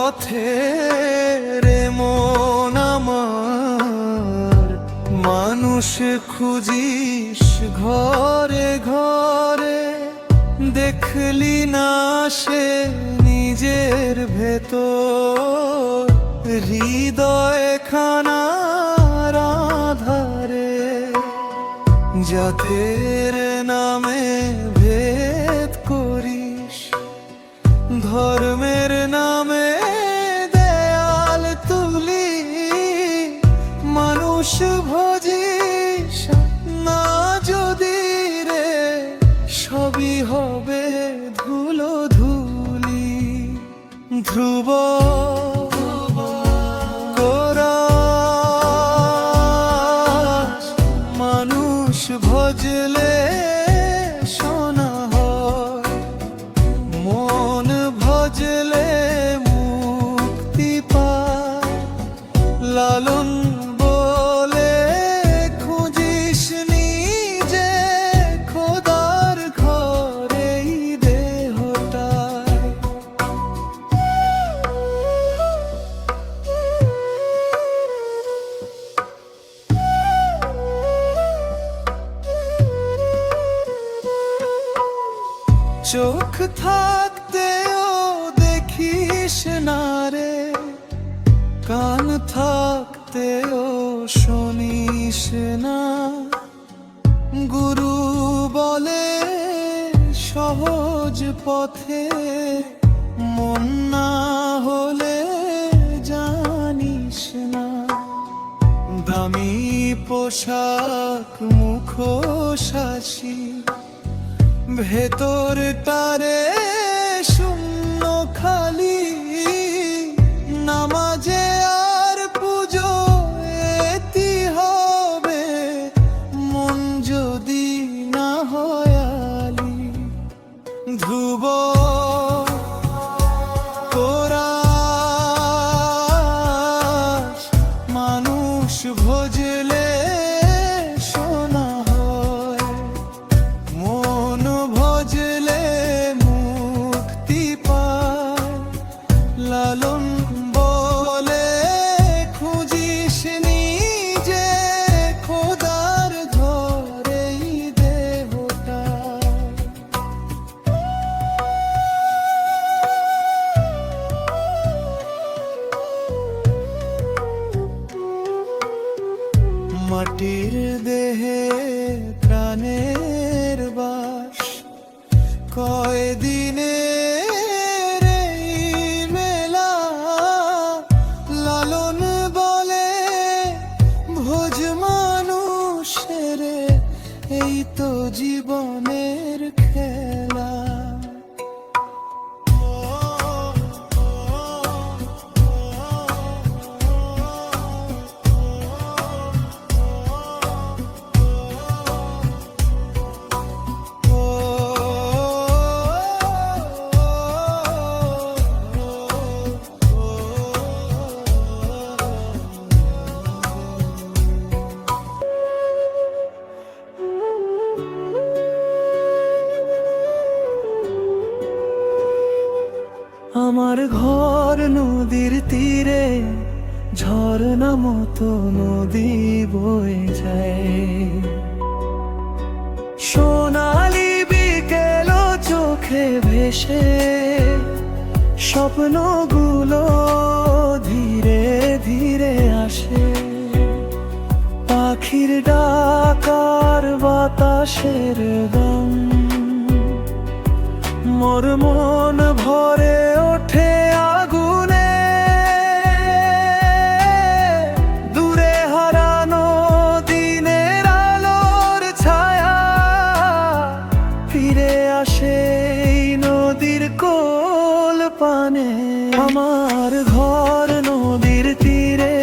পথে রে মন আমার, মানুষ খুঁজিস ঘরে ঘরে, দেখলি না সে নিজের ভেতর হৃদয় খানার আধারে। জাতের নামে ভেদ করিস, ধর্মের নামে দেয়াল তুলি, মানুষ ভজিস না যদি রে, সবই হবে ধুলো ধুলি। ধ্রুব কোরাস, মানুষ ভজলে সোনা হয়, মন ভজলে মুক্তি পায়। লালন বলে খুঁজিস নিজে খোদার ঘরে দেহটায়। চোখ থাকতেও দেখিস না রে, কান থাকতেও শুনিস না। গুরু বলে সহজ পথে, মন না হলে জানিস না। দামি পোশাক মুখোশাসী, ভেতরটারে শূন্য খালি। নামাজে আর পুজো এতি হবে, মন যদি না হয় আলি। ধ্রুব কোরাস, মানুষ ভজলে সোনা হয়, মন ভজলে মুক্তি পায়। লালন বলে খুঁজিস নিজে খোদার ঘরে দেহটা। মাটির দেহে প্রাণের বাস, কয়দিনের এই মেলা। লালন বলে ভোজ মানুষের, এই তো জীবনের খেলা। আমার ঘর নদীর তীরে, ঝর্ণা মতো নদী বয়ে যায়। সোনালি বিকেল চোখে ভেসে, স্বপ্নগুলো ধীরে ধীরে আসে। পাখির ডাকার বাতাসের গান, মোর মন ভরে ওঠে আগুনে। দূরে হারানো দিনের আলোর ছায়া, ফিরে আসে এই নদীর কোল পানে। আমার ঘর নদীর তীরে,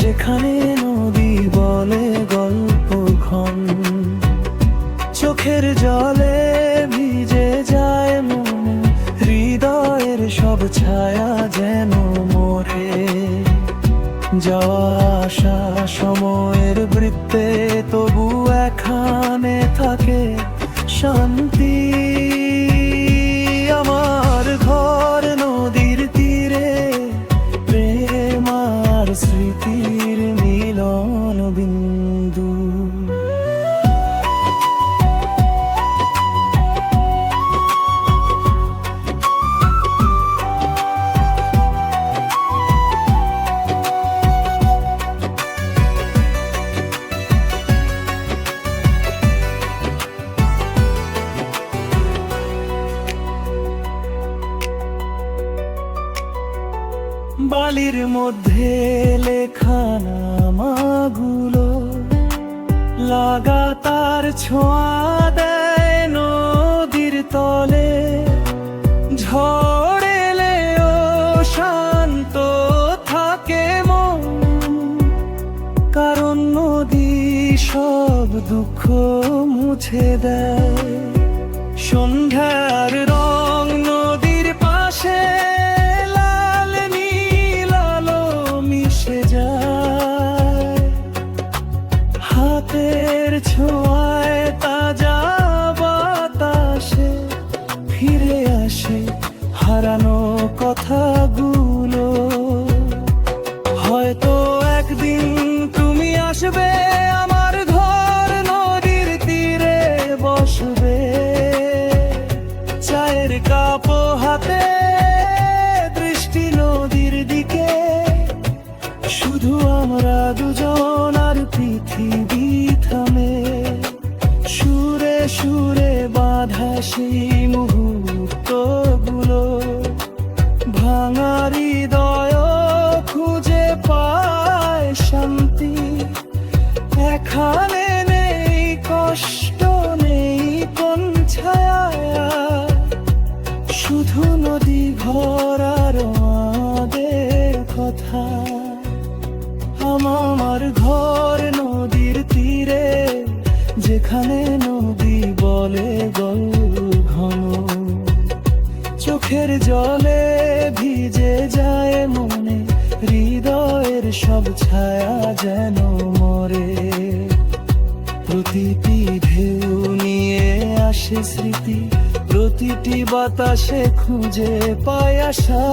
যেখানে নদী বলে গল্প ঘন। চোখের জলে ভিজে যায় মন, হৃদয়ের সব ছায়া যেন মোরে। যাওয়া আসা সময়ের বৃত্তে, তবু এখানে থাকে শান্তি। আমার ঘর নদীর তীরে, বালির মধ্যে লেখা নামাগুলো লাগাতার ছোঁয়া দেয় নদীর তলে। ঝড় এলেও শান্ত থাকে মন, কারণ নদী সব দুঃখ মুছে দেয়। সন্ধ্যার রং নদীর পাশে লাল নীল আলো মিশে যায়। হাতের ছোঁয়ায় তাজা বাতাসে ফিরে আসে হারানো কথাগুলো। হয়তো একদিন তুমি আসবে আমার ঘর, নদীর তীরে বসবে চায়ের কাপ হাতে, দৃষ্টি নদীর দিকে। শুধু আমরা দুজন আর পৃথিবী থামে, সুরে সুরে বাঁধা সেই মুহূর্তগুলো। ভাঙা হৃদয় খুঁজে পায় শান্তি, এখানে নেই কষ্ট, নেই কোন ছায়া, শুধু নদী ভরার আমাদের কথা। আমার ঘর নদীর তীরে, যেখানে নদী বলে গল ঘন। চোখের জলে ভিজে যায় মনে, হৃদয়ের সব ছায়া যেন মরে। প্রতিটি ঢেউ নিয়ে আসে স্মৃতি, প্রতিটি বাতাসে খুঁজে পায় আশা।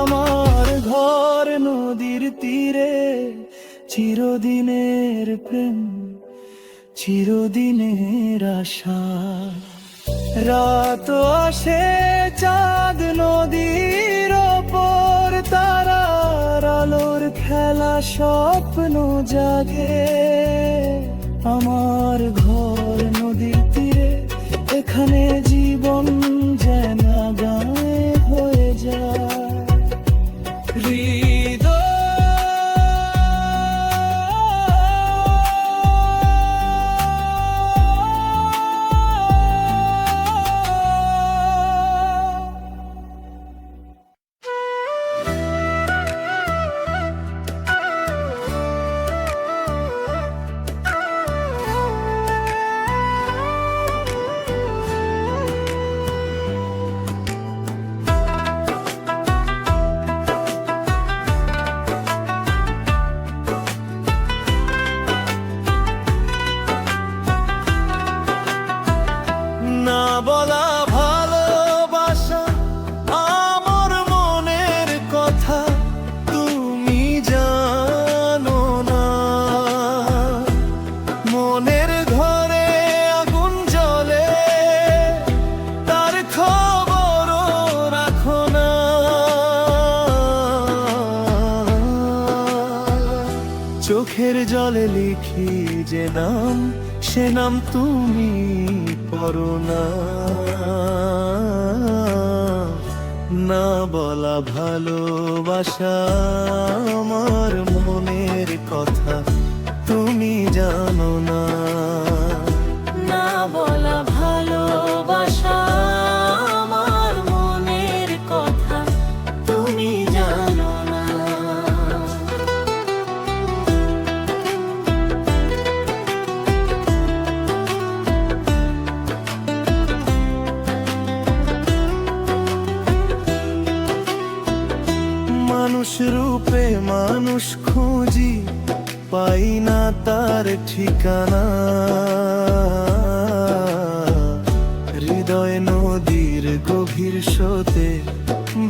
আমার ঘর নদীর তীরে, চিরদিনের প্রেম, চিরদিনের আশা। রাত আসে চাঁদ নদীর ওপর, তারার আলোর খেলা স্বপ্ন জাগে। আমার ঘর নদীর তীরে, এখানে জীবন যেন গায়ে হয়ে যায়। না বলা ভালোবাসা, আমার মনের কথা তুমি জানো না। মনের ঘরে আগুন জ্বলে, তার খবর রাখো না। চোখের জলে লিখি যে নাম, সে নাম তুমি পড়ো না। না বলা ভালোবাসা, আমার মনের কথা তুমি জানো না। না বলা ভালোবাসা, আমার মনের কথা তুমি জানো না। মানুষ রূপে মানুষ খুঁজি, পাই না তার ঠিকানা। হৃদয় নদীর গভীর স্রোতে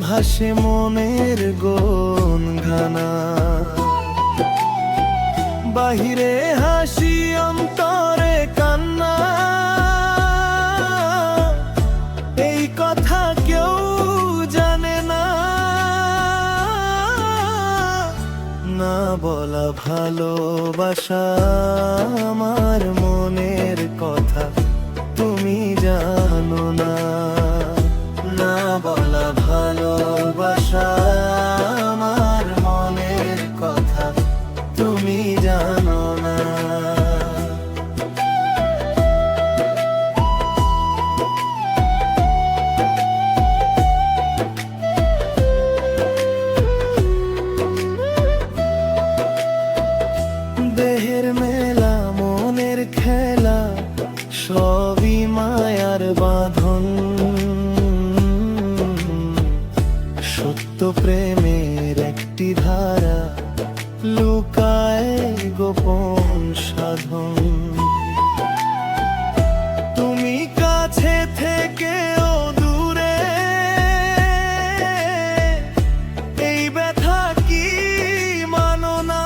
ভাসে মনের গুন গানা। বাহিরে হাসি অন্তরে কান্না, এই কথা কেউ জানে না। না বলা ভালোবাসা, আমার মনের কথা তুমি জানো না। না বলা ভালোবাসা। বাঁধন, সত্য প্রেমের একটি ধারা, লুকায় গোপন সাধন। তুমি কাছে থেকেও দূরে, এই ব্যথা কি মানো না?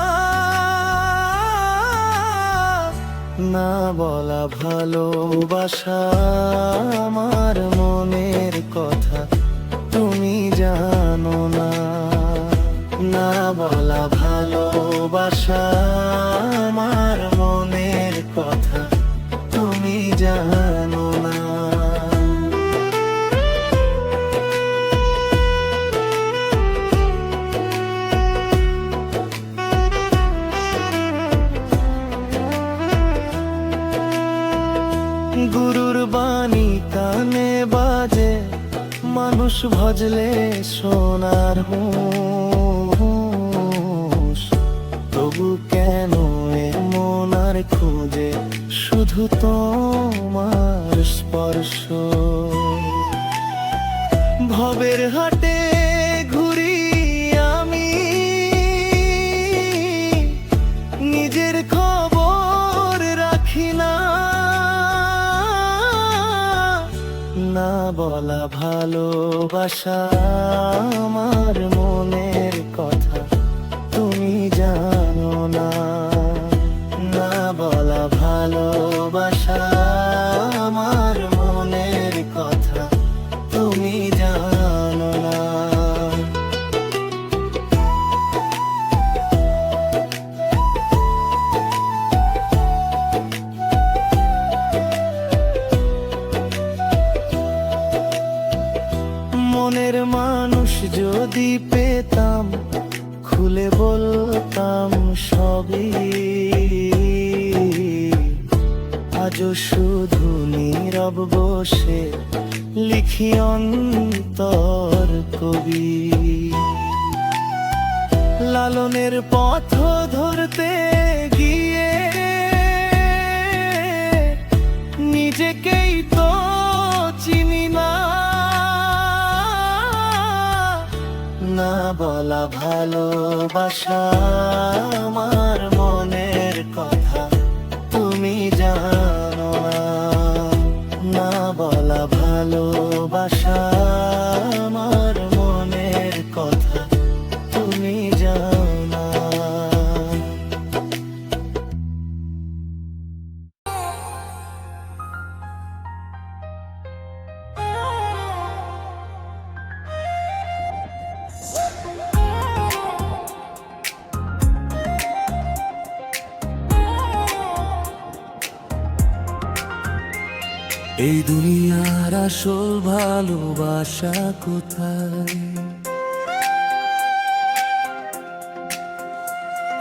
না বলা ভালোবাসা আমার মনের কথা তুমি জানো না। না বলা ভালোবাসা আমার মনের কথা তুমি জানো না। গুরুর বাণী কানে বাজে, মানুষ ভজলে সোনার হুঁশ, তবু কেন এমন আর খুঁজে শুধু তোমার স্পর্শ। ভবের হাটে ঘুরি আমি, নিজের খবর রাখি না। না বলা ভালোবাসা আমার মনের কথা তুমি জানো না। না বলা ভালোবাসা আমার মনের কথা তুমি জানো না। মনের মানুষ যদি পেতাম, খুলে বলতাম সবই। আজও শুধু নীরব বসে লিখি অন্তর কবি। লালনের পথ ধরতে গিয়ে নিজেকেই তো চিনি না। না বলা ভালোবাসা আমার মনের কথা তুমি জানো না। না বলা ভালোবাসা আমার মনের কথা তুমি জানো না। এই দুনিয়ার আসল ভালোবাসা কোথায়?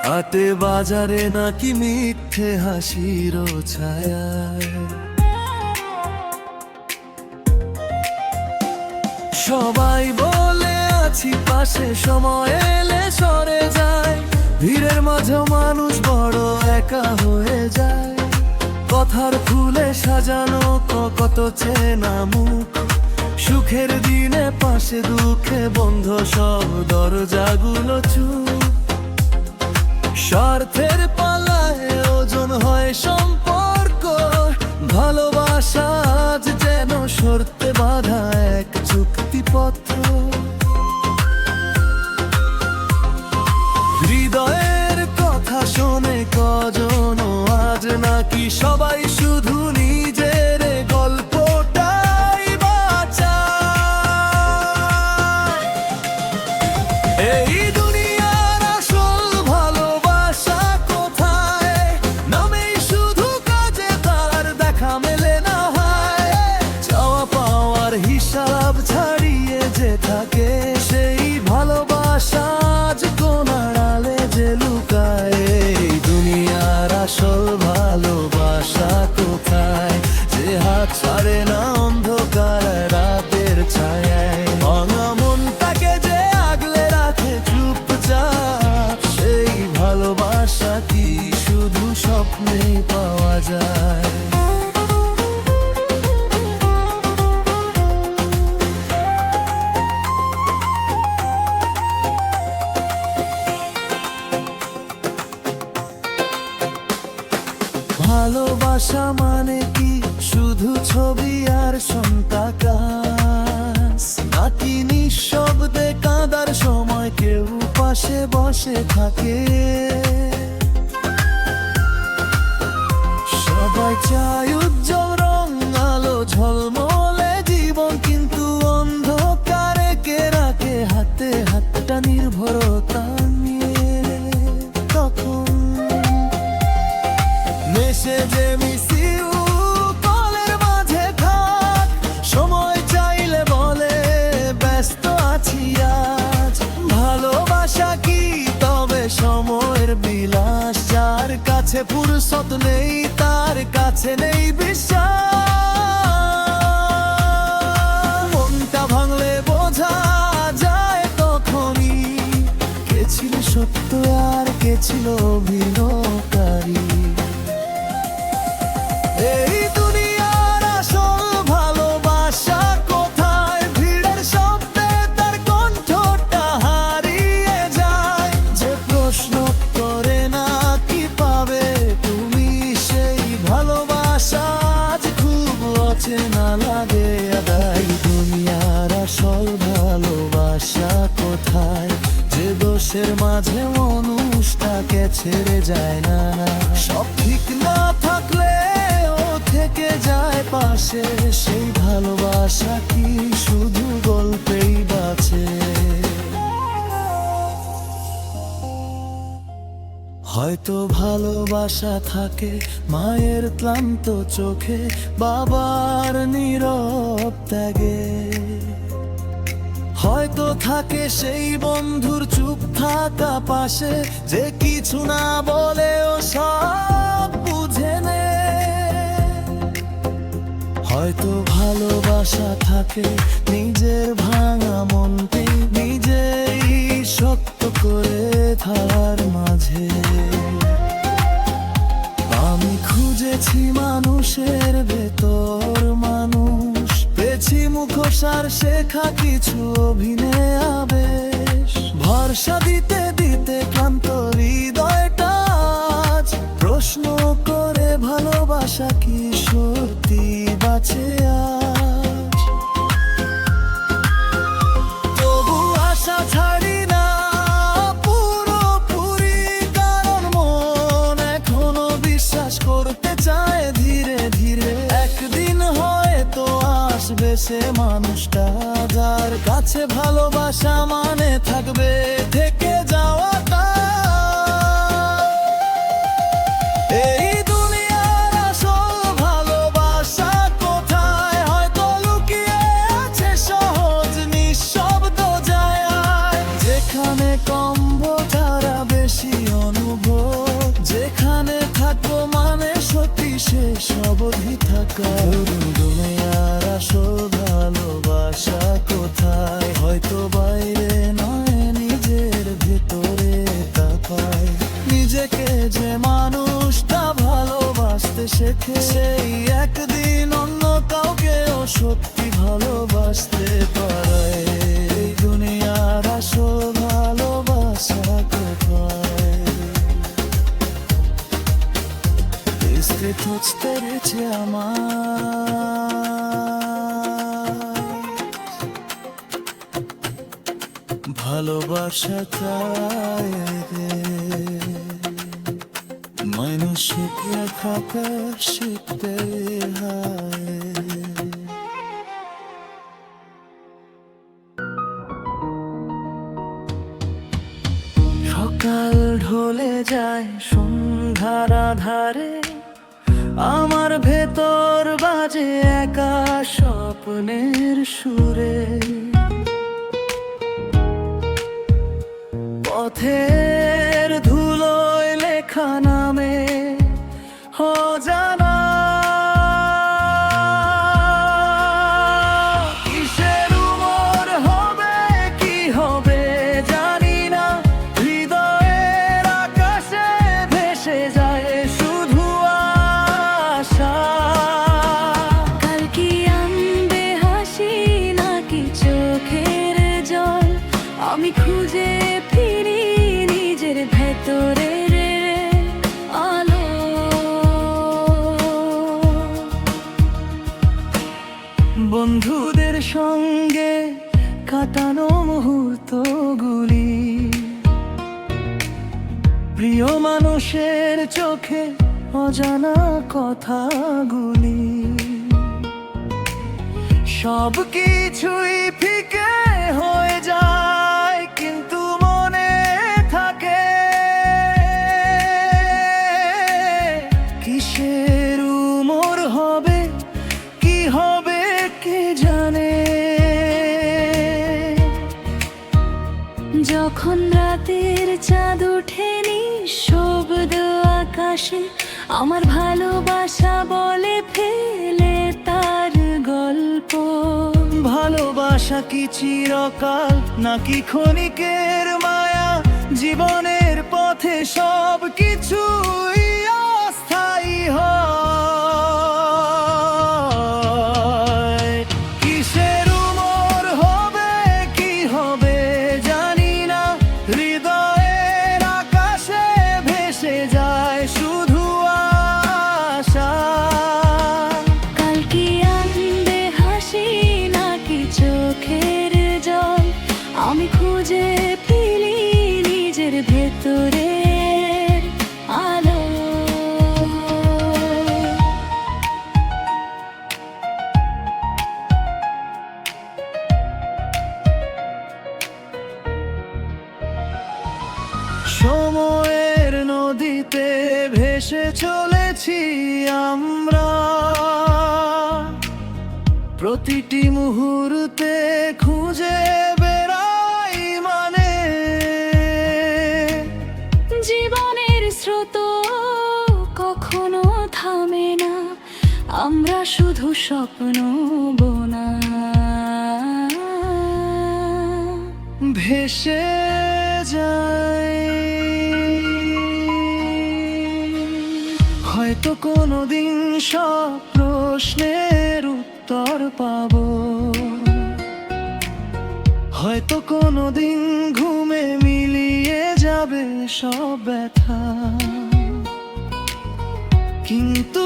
হাটে বাজারে নাকি মিথ্যে হাসির ছায়ায়? সবাই বলে আছি পাশে, সময় এলে সরে যায়। ভিড়ের মাঝে মানুষ বড় একা হয়ে যায়। কথার ফুলে সাজানো কত চেনা মুখ, সুখের দিনে পাশে, দুঃখে বন্ধ সব দরজাগুলো চুপ। স্বার্থের পালায় ওজন হয় সম্পর্ক, ভালোবাসা আজ যেন শর্তে বাঁধা এক চুক্তিপত্র। হৃদয়ের কথা শোনে কজন আজ, নাকি সবাই শুধু নিজের গল্পটাই বাঁচায়? এই দুনিয়ার আসল ভালোবাসা কোথায়? নামেই শুধু কাজে তার দেখা মেলে না হয়। চাওয়া পাওয়ার হিসাব ছাড়িয়ে যে থাকে, সেই ভালোবাসা আজ কোন আড়ালে যে লুকায়। এই দুনিয়ার আসল ভালোবাসা কোথায়? যে হাত ছাড়ে না অন্ধকার রাতের ছায়ায়, ভাঙা মনটাকে যে আগলে রাখে চুপচাপ। সেই ভালোবাসা কি শুধু স্বপ্নে পাওয়া যায়? পাশে বসে থাকে। সবাই চায় উজ্জ্বল রং আলো ঝলমলে জীবন, কিন্তু অন্ধকারে কে রাখে হাতে হাতটা নির্ভরতা নিয়ে। তখন মেসেজে মিস ইউ কলের মাঝে থাক, সময় চাইলে বলে ব্যস্ত আছি আজ। ভালোবাসা কি তবে সময়ের বিলাস? যার কাছে ফুরসত নেই তার কাছে নেই বিশ্বাস। মনটা ভাঙলে বোঝা যায় তখনই কে ছিল সত্য আর কে ছিল অভিনয়কারী। এই দুনিয়ার আসল ভালোবাসা কোথায়? ভিড়ের শব্দে তার কণ্ঠটা হারিয়ে যায়। যে প্রশ্ন করে না কি পাবে তুমি, সেই ভালোবাসা আজ খুব অচেনা লাগে। আদায় দুনিয়ার আসল ভালোবাসা কোথায়? যে দোষের মাঝে মানুষটাকে ছেড়ে যায় না। সব ঠিক না থাকলে ও থেকে যায় পাশে, সেই ভালোবাসা কি শুধু গল্পেই বাঁচে? হয়তো ভালোবাসা থাকে মায়ের ক্লান্ত চোখে, বাবার নীরব ত্যাগে। হয়তো থাকে সেই বন্ধুর চুপ থাকা পাশে, যে কিছু না বলেও সব বুঝে নে। হয়তো ভালোবাসা থাকে নিজের ভাঙা মনকে নিজেই শক্ত করে থাকার মাঝে। আমি খুঁজেছি মানুষের ভেতর মানুষ, পেয়েছি মুখোশার শেখা কিছু অভিনয় আবেশ। ভরসা দিতে দিতে ক্লান্ত হৃদয়টা আজ প্রশ্ন করে ভালোবাসা কি সত্যি বাঁচে আজ? তবু আশা ছাড়ি না পুরোপুরি, কারণ মন এখনো বিশ্বাস করতে চায় ধীরে ধীরে। একদিন হয়তো আসবে সে মানুষটা, যার কাছে ভালোবাসা মানে থাকবে থেকে যাওয়াটা। এই দুনিয়ার আসল ভালোবাসা কোথায়? হয়তো লুকিয়ে আছে সহজ নিঃশব্দ জায়গায়, যেখানে কমবো তারা বেশি অনুভব, যেখানে থাকবো মানে সত্যি শেষ অবধি থাকা। দুনিয়ার আসল ভালোবাসা কোথায়? হয়তো বাইরে নয় নিজের ভেতরে তা পায়। নিজেকে যে মানুষটা ভালোবাসতে শেখে, সেই একদিন অন্য কাউকেও সত্যি ভালোবাসতে পারে। এই দুনিয়ার আসল ভালোবাসা কোথায়? ইসকে তুঝ পেরেছে আমার ভালোবাসা চাই রে। মনুষ্য রাখা শিখতে হয়। সকাল ঢলে যায় সন্ধ্যার আধারে, আমার ভেতর বাজে একা স্বপ্নের সুরে। পথের ধুলোয় লেখা নামে অজানা, কিসের উমর হবে কি হবে জানি না। হৃদয়ের আকাশে ভেসে যায় শুধু আশা। কাল কি আনবে হাসি নাকি চোখের জল? আমি খুঁজে ফিরি নিজের ভেতরের আলো। বন্ধুদের সঙ্গে কাটানো মুহূর্তগুলি প্রিয় মানুষের চোখে অজানা কথাগুলি, সব কিছুই ফিকে হয়ে যায় কিন্তু মনে থাকে। কিসের উমর হবে, কি হবে কে জানে। যখন রাতের চাঁদ ওঠে নিঃশব্দ আকাশে, আমার ভালোবাসা বলে ফেলে তার গল্প। ভালোবাসা কি চিরকাল নাকি ক্ষণিকের মায়া? জীবনের পথে সব কিছুই অস্থায়ী হয়। কিসের উমর হবে, কি হবে জানি না। হৃদয়ের আকাশে ভেসে যায় শুধু আশা। কাল কি আনবে হাসি নাকি চোখের জল, আমি খুঁজে ফিরি নিজের ভেতরের আলো। সময়ের নদীতে ভেসে চলেছি আমরা, প্রতিটি মুহূর্তে খুঁজে বেড়াই মানে। জীবনের স্রোত কখনো থামে না, আমরা শুধু স্বপ্ন বোনা। ভেসে যাই, হয়তো কোনোদিন সব প্রশ্নের উত্তর পাবো। হয়তো কোনোদিন ঘুমে মিলিয়ে যাবে সব ব্যথা। কিন্তু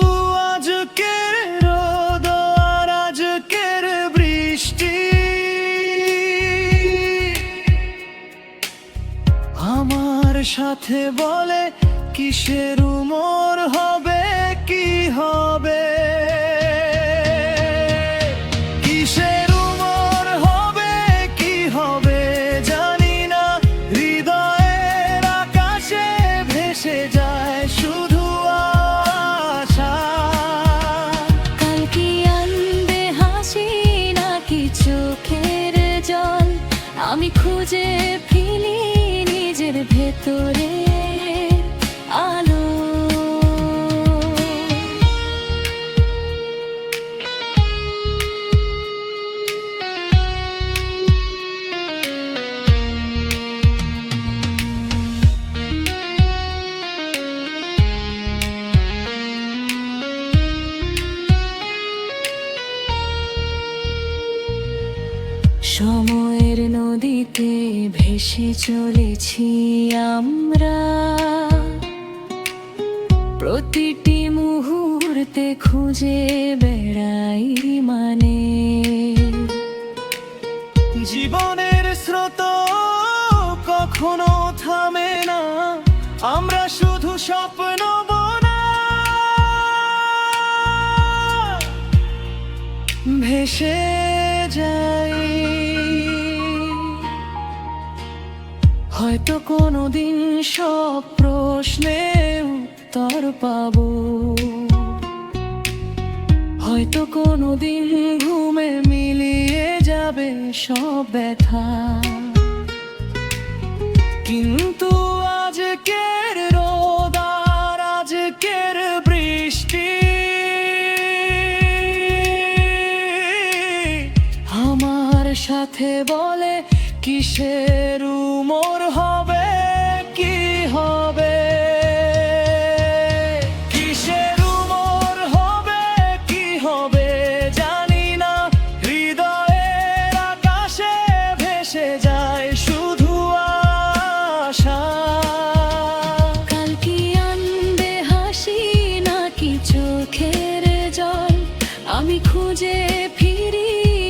আজকের রোদ আর আজকের বৃষ্টি আমার সাথে বলে কিসের উমর হবে, কি হবে। কিসের উমর হবে, কি হবে জানি না। হৃদয়ের আকাশে ভেসে যায় শুধু আশা। কাল কি আনবে হাসি নাকি চোখের জল, আমি খুঁজে ফিরি নিজের ভেতরে আলো। সময়ের নদীতে ভেসে চলেছি আমরা, প্রতিটি মুহূর্তে খুঁজে বেড়াই মানে। জীবনের স্রোত কখনো থামে না, আমরা শুধু স্বপ্ন বোনা। ভেসে যাই, হয়তো কোনোদিন সব প্রশ্নের উত্তর পাবো। হয়তো কোনোদিন ঘুমে মিলিয়ে যাবে সব ব্যথা। কিন্তু আজকের রোদ আর আজকের বৃষ্টি আমার সাথে বলে কিসের উমর হবে, কি হবে। কিসের উমর হবে, কি হবে জানি না। হৃদয়ের আকাশে ভেসে যায় শুধু আশা। কাল কি আনবে হাসি নাকি চোখের জল, আমি খুঁজে ফিরি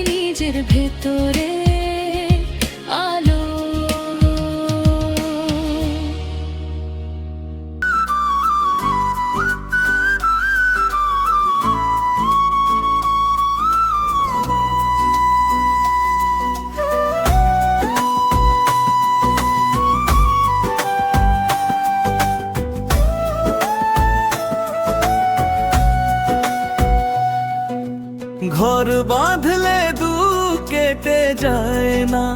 নিজের ভেতরে আলো। যায় না,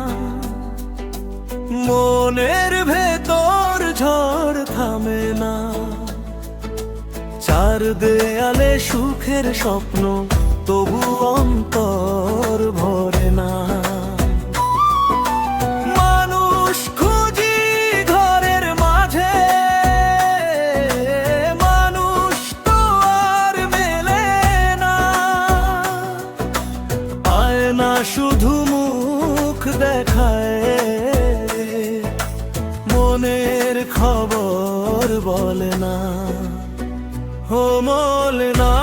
মনের ভেতর ঝড় থামে না। চার দেয়ালে সুখের স্বপ্ন, তবু অন্তর ভরে না। মানুষ খুঁজি ঘরের মাঝে, মানুষ তো আর মেলে না। আয়না শুধু মুখ দেখায়, মনের খবর বলে না। ও বলে না।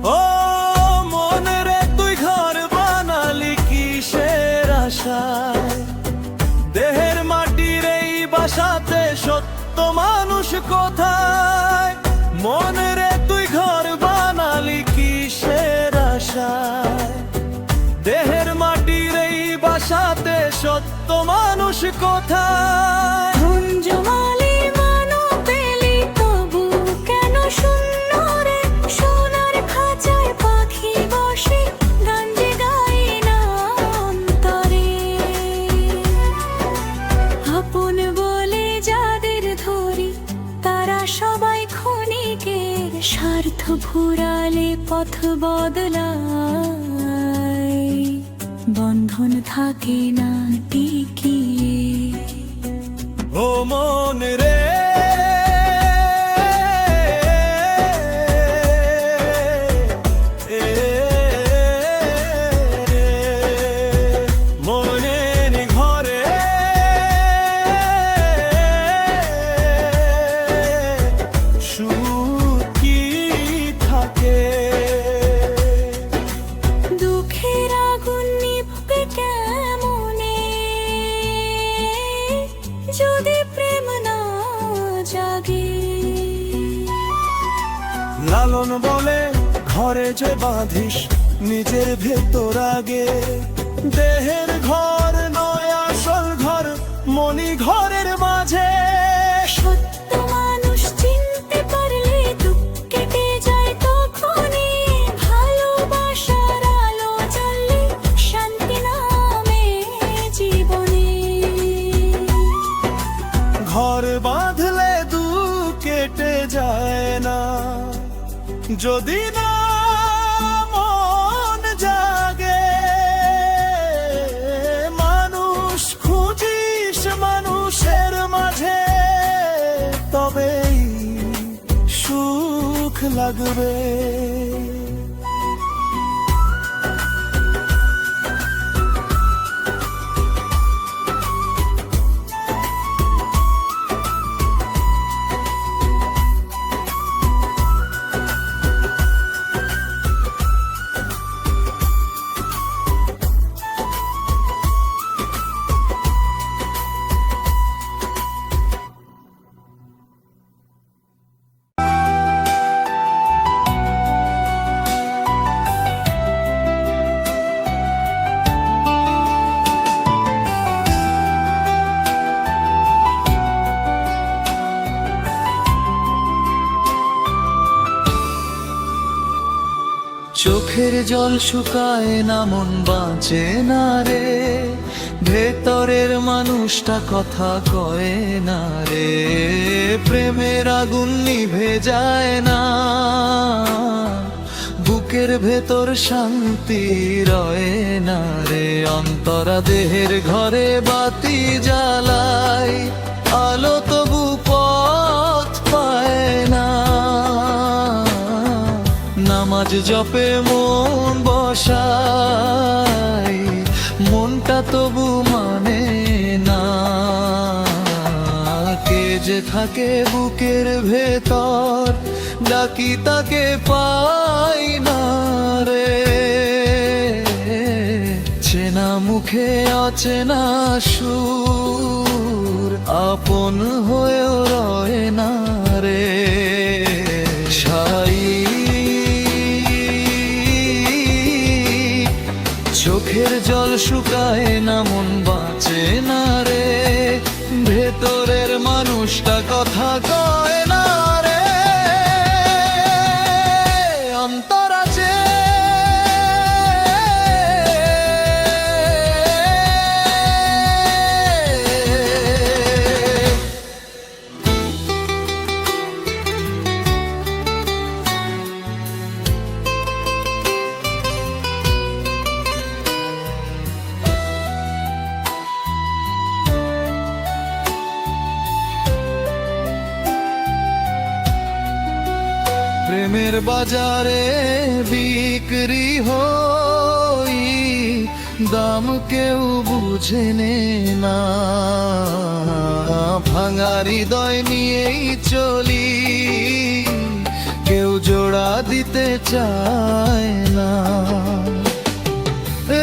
ও মন রে, তুই ঘর বানালি কিসের আশায়? দেহের মাটির এই বাসাতে সত্য মানুষ কোথায়? মন রে, তুই ঘর বানালি কিসের আশায়? দেহের মাটির এই বাসাতে সত্য মানুষ কোথায়? জমালি মানো পেলি তবু কেন শূন্য রে? সোনার খাঁচায় পাখি বসে গান যে গাই না অন্তরে। আপন বলে যাদের ধরি তারা সবাই ক্ষণিকের স্বার্থ ফুরালে পথ বদলায়, বন্ধন থাকে না টিকিয়ে। ও মন রে, মনের ঘরে সুখ কি থাকে? দুঃখের আগুন নিভবে কেমনে যদি প্রেম না জাগে? লালন বলে ঘরে যে বাঁধিস নিজের ভেতর আগে। দেহের ঘর নয় আসল ঘর, মনি ঘরের মাঝে। সত্য মানুষ চিনতে পারলে দুঃখ কেটে যায় তখনই। ভালোবাসার আলো জ্বললে শান্তি নামে জীবনে। ঘর বাঁধলে দুঃখ কেটে যায় না, যদি না মন জাগে। মানুষ খুঁজিস মানুষের মাঝে, তবেই সুখ লাগবে। চোখের জল শুকায় না, মন বাঁচে না রে। ভেতরের মানুষটা কথা কয় না রে। প্রেমের আগুন নিভে যায় না, বুকের ভেতর শান্তি রয় না রে। অন্তরা দেহের ঘরে বাতি জ্বালায়, আলো তবু পথ পায় না। নামাজ জপে মন বসাই, মনটা তবু মানে না। কে যে থাকে বুকের ভেতর, ডাকি তাকে পাই না রে। চেনা মুখে অচেনা সুর, আপন হয়েও রয় না রে। সাই শুকায় না মন বাঁচে না রে, ভেতরের মানুষটা কথা কয় না রে, অন্তর আছে প্রেমের বাজারে বিক্রি হই, দাম কেউ বুঝে নে না, ভাঙা হৃদয় নিয়েই চলি, কেউ জোড়া দিতে চায় না।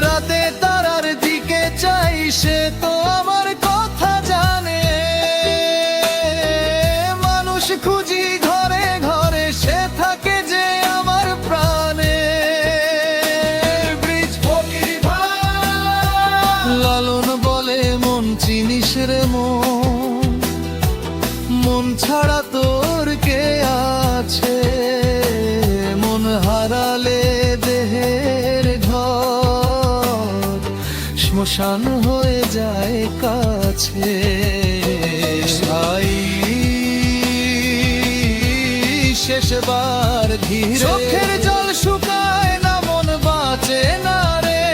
রাতে তারার দিকে চাই, সে তো আমার কথা জানে, মানুষ খুঁজি ঘরে ঘরে, সে থাকে যে আমার প্রাণে। ব্রিজ ফকির ভাই লালন বলে, মন চিনিস রে মন, মন ছাড়া তোর কে আছে, মন হারালে দেহের ঘর শ্মশান হয়ে যায় কাছে। শেষবার ধীরে চোখের জল শুকায় না মন বাঁচে না রে,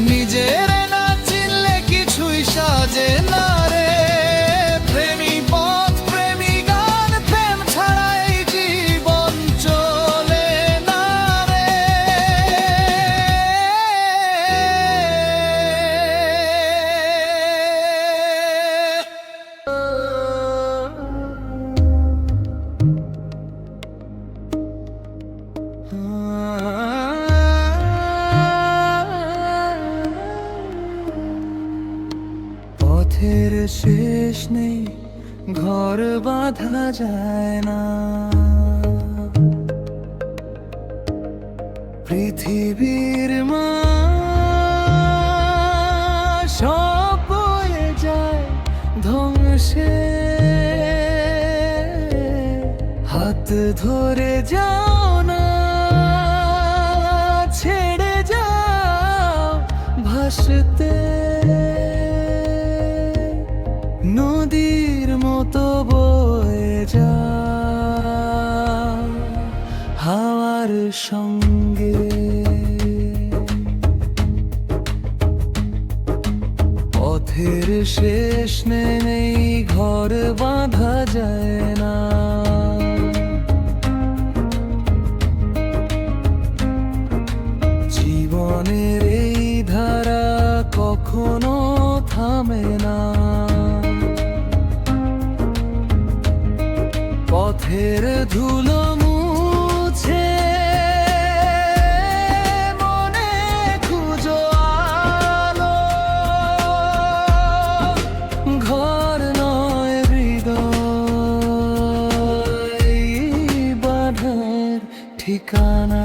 নিজের না চিনলে কিছুই সাজে না রে, প্রেমী পথ প্রেমী গান, প্রেম ছাড়াই জীবন চলে না রে। পথের শেষ নেই, ঘর বাঁধা যায় না, পৃথিবীর মা সব বয়ে যায় ধ্বংসে, হাত ধরে যাও না, ছেড়ে যাও ভাসতে, নদীর মতো বয়ে যাও হাওয়ার সঙ্গে। পথের শেষ নেই, ঘর বাঁধা যায় না, জীবনের এই ধারা কখনো থামে না, পথের ধুলো মুছে মনে খুঁজো আলো, ঘর নয় হৃদয় বাঁধার ঠিকানা।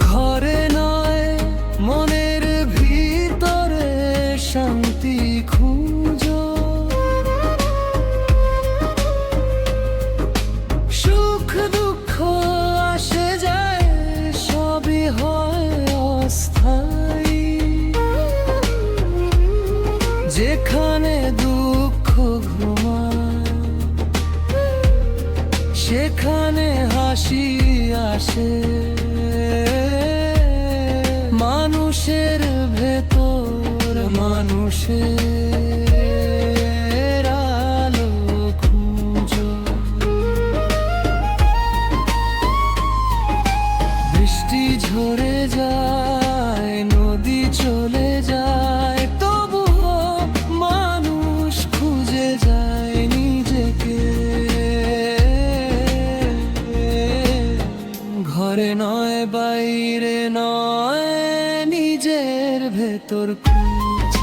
ঘরে নয় মনের ভিতরে শান্তি খুঁজো, সুখ দুঃখ আসে যায়, সবই হয় অস্থায়ী, যেখানে দুঃখ ঘুমায় সেখানে হাসি আসে, মানুষের ভেতর মানুষের আলো খুঁজো, বৃষ্টি ঝরে যায়, নদী চলে যায়, তবুও মানুষ খুঁজে যায় নিজেকে, ঘরে নয় বাইরে নয়, নিজের ভেতর খোঁজ।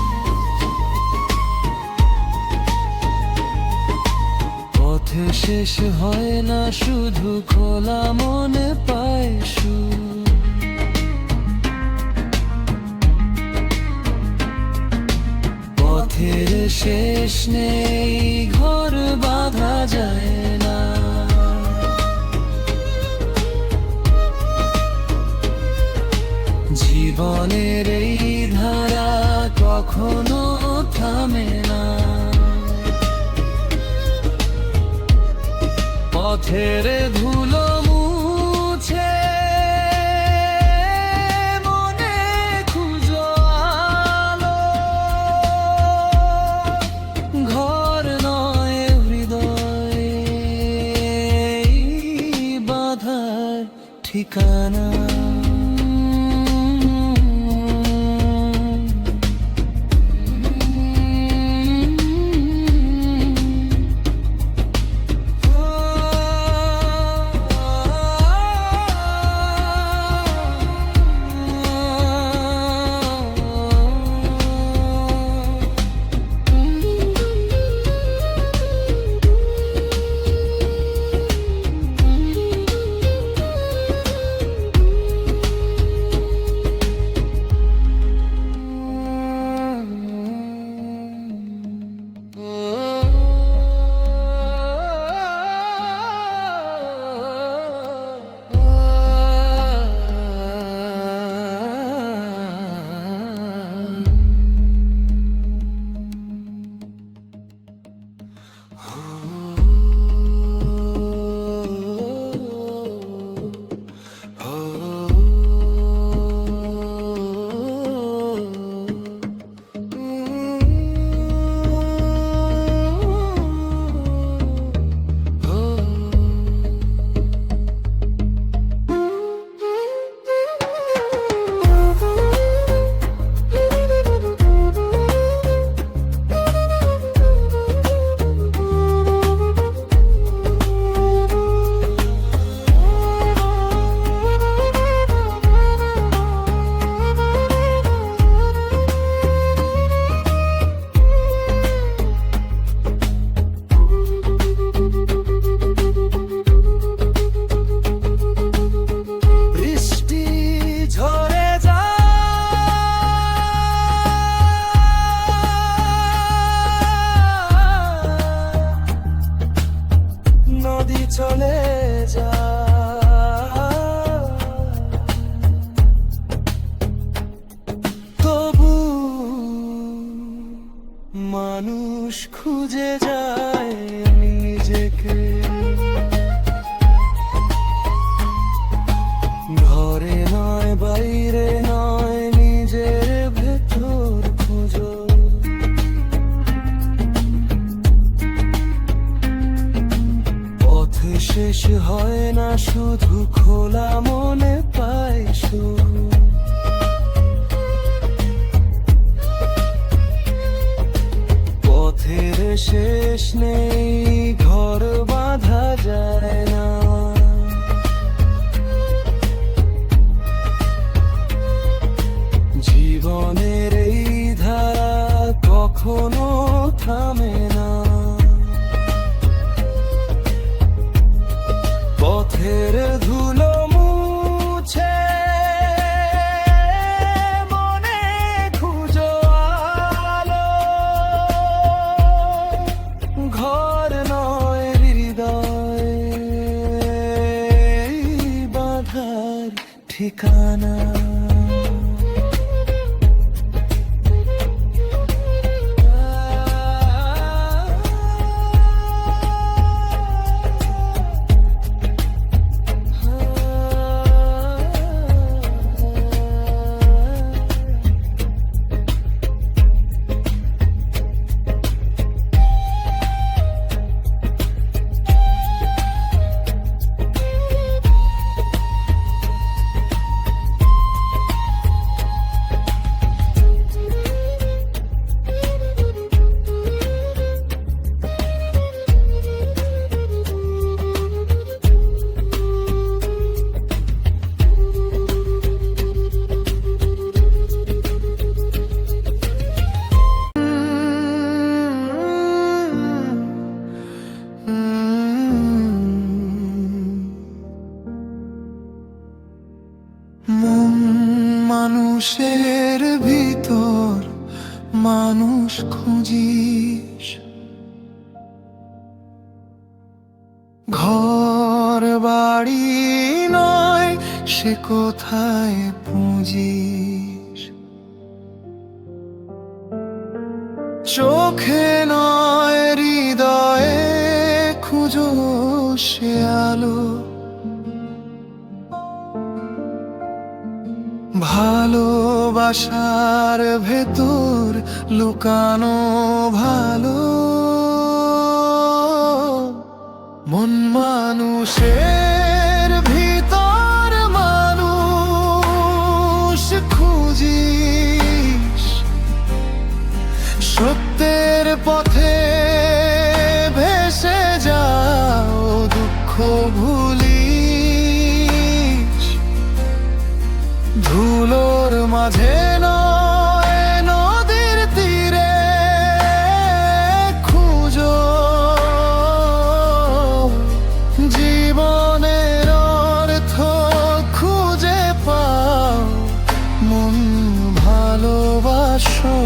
পথে শেষ হয় না, শুধু খোলা মনে পায় সুর। পথের শেষ নেই, ঘর বাঁধা যায় না। জীবনের এই ধারা কখনো থামে না। পথের ধুলো মুছে মনে খুঁজো আলো, ঘর নয় হৃদয় বাঁধার ঠিকানা। চলে যা তবু মানুষ খুঁজে যায় নিজেকে। ঘরে নয় বাইরে নয়, নিজের ভেতর খুঁজো। পথ শেষ হয় না, শুধু খোলা মনে পায় সুর। পথের শেষ নেই, ঘর বাঁধা যায় না। জীবনের এই ধারা কখনো থামে না। পথের ধুলো মুছে মনে খুঁজো আলো, ঘর নয় হৃদয় বাঁধার ঠিকানা। মানুষ খুঁজিস, ঘর বাড়ি নয় সে কোথায় পুঁজিস, চোখে নয় হৃদয়ে খুঁজো সে আলো, ভালোবাসার ভেতর লুকানো ভালো, মন মানুষের ভিতর মানুষ খুঁজিস, সত্যের পথে ভেসে যাও দুঃখ ভুলিস, ধুলোর মাঝে নয় নদীর তীরে খুঁজো, জীবনের অর্থ খুঁজে পাও, মন ভালোবাসো।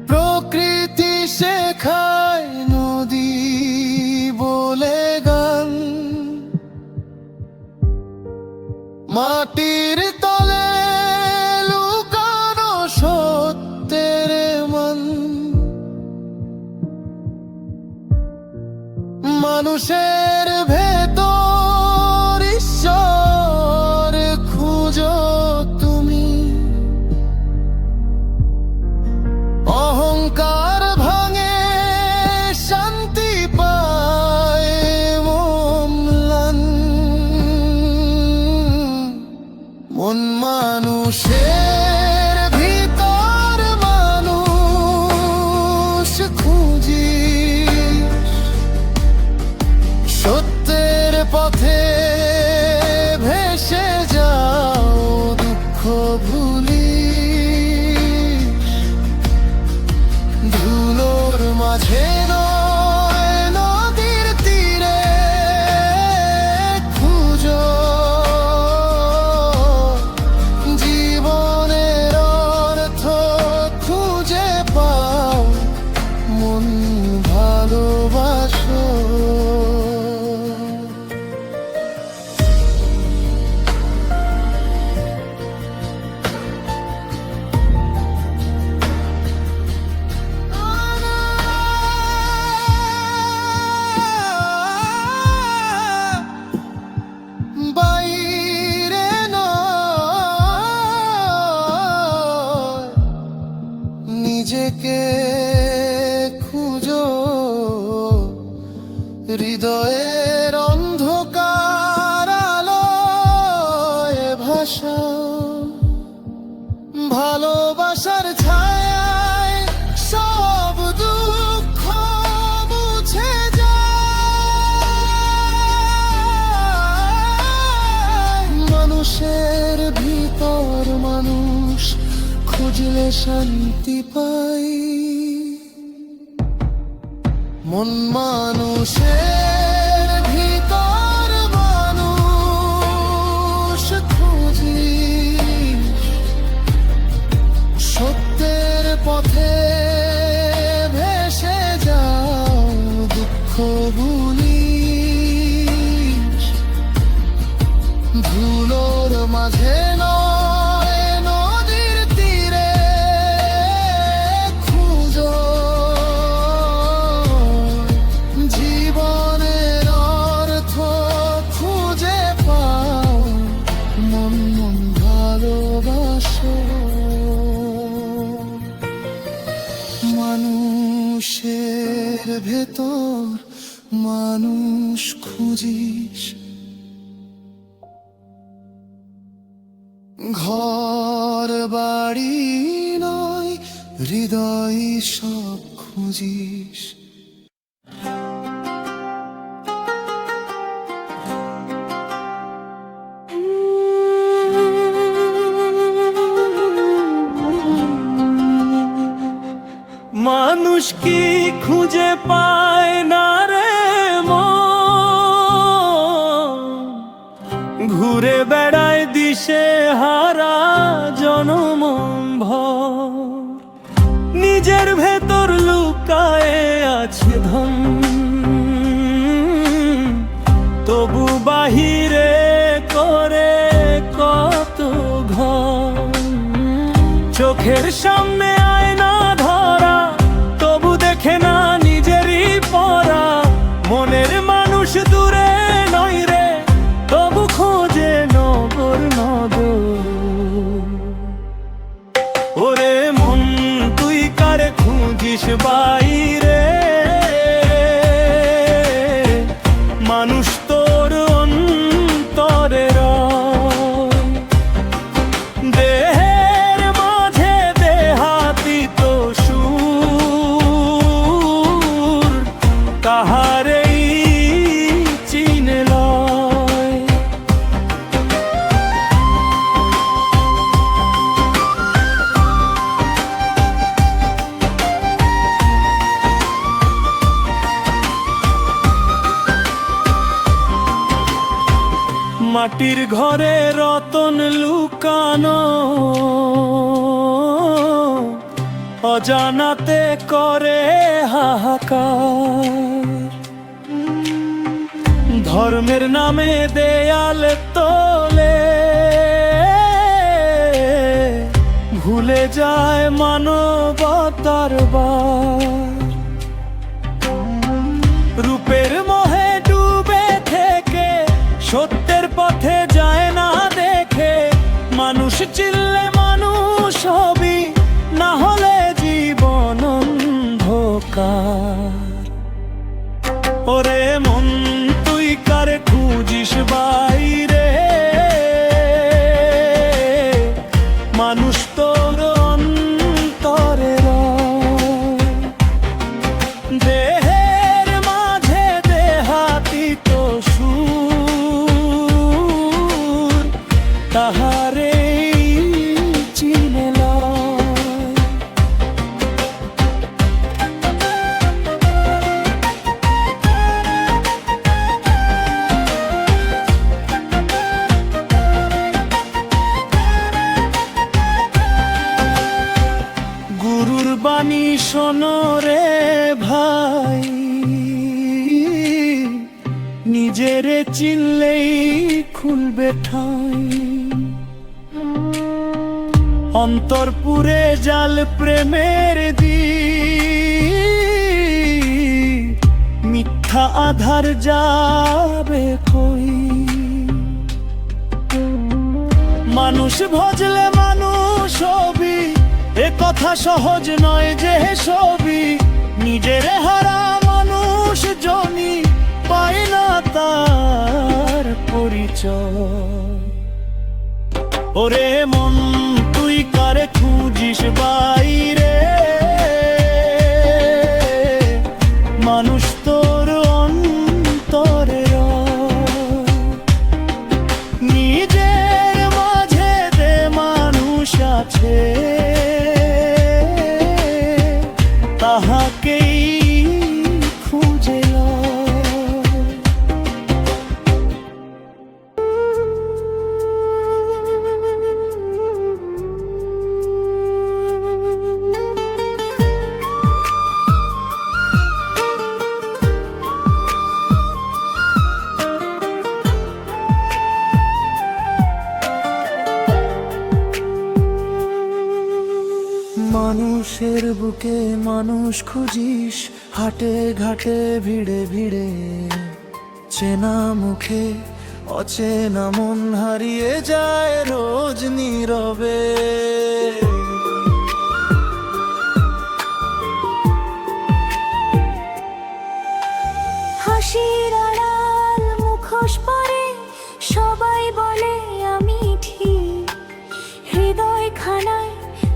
প্রকৃতি শেখায় নদী বলে গান, মাটির তলে লুকানো সত্যের মান, মানুষের ভেতর ঈশ্বর খুঁজো তুমি, অহংকার ভাঙে শান্তি পায় মন, মন মানুষের ভিতর মানুষ খুঁজিস, সত্যের পথে ভেসে যাও দুঃখ ভুলিস, ধুলোর মাঝে নয় নদীর তীরে খুঁজো, জীবনের অর্থ খুঁজে পাও, মন ভালোবাসো। বাইরে নয় নিজেকে খুঁজো, হৃদয়ের অন্ধকার আলোয় ভাষা, ভালোবাসার ছায়ায় সব দুঃখ মুছে যায়, মানুষের ভিতর মানুষ খুঁজলে শান্তি পাই, মন মানুষের ভিতর মানুষ খুঁজিস, সত্যের পথে ভেসে যাও দুঃখ ভুলিস, ধুলোর মাঝে নয় নদীর তীরে খুঁজো, জীবনের অর্থ খুঁজে পাও, মন ভালোবাসো। মানুষের ভেতর মানুষ খুঁজিস, ঘর বাড়ি নয় হৃদয় সব খুঁজিস। কি খুঁজে পায় না রে মন, ঘুরে বেড়ায় দিশে হারা জনম ভর। নিজের ভেতর লুকায়ে আছে ধন, তবু বাহিরে করে কত ঘর। চোখের সামনে আয়না ধরা, তবু দেখে না নিজেরই পরা। মনের মানুষ দূরে নয় রে, তবু খোঁজে নগর নগর। ওরে মন তুই কারে খুঁজিস বাইরে, মানুষ তোর অন্তরে রয়। দেহের মাঝে দেহাতীত সুর, কাহারেই চিনে লয়। মাটির ঘরে রতন লুকানো, অজানাতে করে হাহাকার। ধর্মের নামে দেয়াল তোলে, ভুলে যায় মানবতার বার। রূপের মোহে ডুবে থেকে সত্যের পথে যায় না দেখে। মানুষ চিনলে মানুষ হবি, না হলে জীবন অন্ধকার। ওরে মন তুই কারে খুঁজিস বাইরে, মানুষ তোর অন্তরে রয়। দেহের মাঝে দেহাতীত সুর, তাহারেই চিনে লয়। গুরুর বাণী শোনো রে ভাই, নিজেরে চিনলেই খুলবে ঠাঁই। অন্তরপুরে জাল প্রেমের দ্বীপ, মিথ্যা আধার যাবে কই। মানুষ ভজলে মানুষ হবি, এ কথা সহজ নয় যে সবই। নিজের হারা মানুষ জনি পায় না তার পরিচয়। ওরে মন তুই কারে খুঁজিস বাইরে, মানুষ তোর অন্তরে রয়। নিজের মাঝে দে মানুষ আছে, তাহাকেই খুঁজে লয়। মানুষের বুকে মানুষ খুঁজিস, হাটে ঘাটে ভিড়ে ভিড়ে। চেনা মুখে অচেনা মন হারিয়ে যায় রোজ নীরবে। হাসির আড়াল মুখোশ পরে সবাই বলে আমি ঠিক। হৃদয় খানায়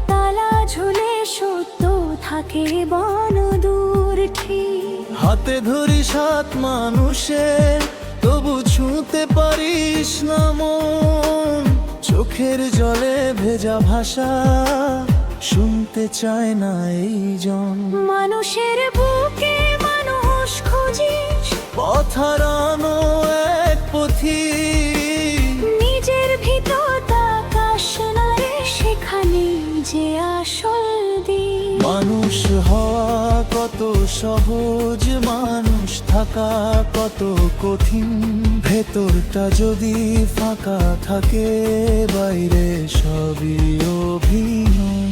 তালা ঝুলে সত্য থাকে বন দূর ঠিক। হাতে ধরি সাত মানুষের, তবু ছুঁতে পারিস না মন। চোখের জলে ভেজা ভাষা, শুনতে চায় না এই জন। মানুষের বুকে মানুষ খুঁজিস, পথ হারানো এক পথি, নিজের ভিতর তাকাস না রে, সেখানে যে আসল দিন। মানুষ হওয়া কত সহজ, মানুষ থাকা কত কঠিন। ভেতরটা যদি ফাঁকা থাকে, বাইরে সবই অভিনয়।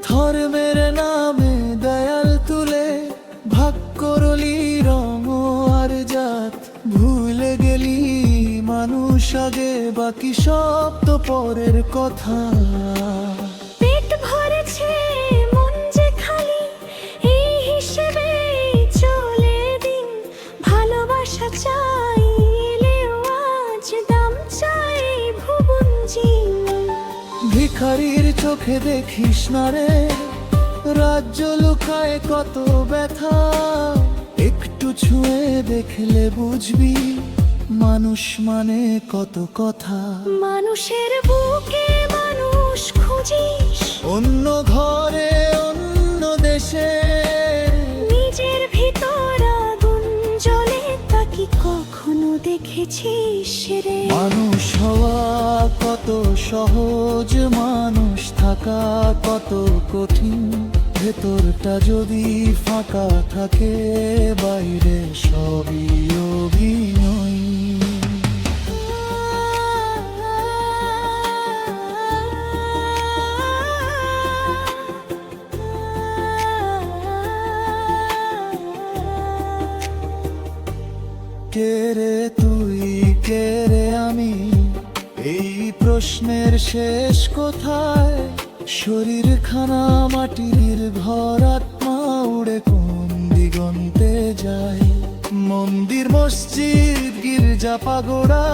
ধর্মের নামে দয়াল তুলে ভাগ করলি রঙ আর জাত, ভুলে গেলি মানুষ আগে, বাকি সব তো পরের কথা। পেট ভরেছে মন যে খালি, এই হিসেবে চলে দিন। ভালোবাসা চাইলেও আজ দাম চাই ভুবন জিন। ভিখারির চোখে দেখিস না রে, রাজ্য লুকায় কত ব্যথা। একটু ছুঁয়ে দেখলে বুঝবি, মানুষ মানে কত কথা। মানুষের বুকে মানুষ খুঁজিস, অন্য ঘরে অন্য দেশে, নিজের ভিতর আগুন জ্বলে, তা কি কখনো দেখেছিস রে? মানুষ হওয়া কত সহজ, মানুষ থাকা কত কঠিন। ভেতরটা যদি ফাঁকা থাকে, বাইরে সবই অভিনয়। কে রে তুই, কে রে আমি, এই প্রশ্নের শেষ কোথায়? শরীর খানা মাটির ঘর, আত্মা উড়ে কোন দিগন্তে যায়? মন্দির মসজিদ গির্জা পাগোড়া,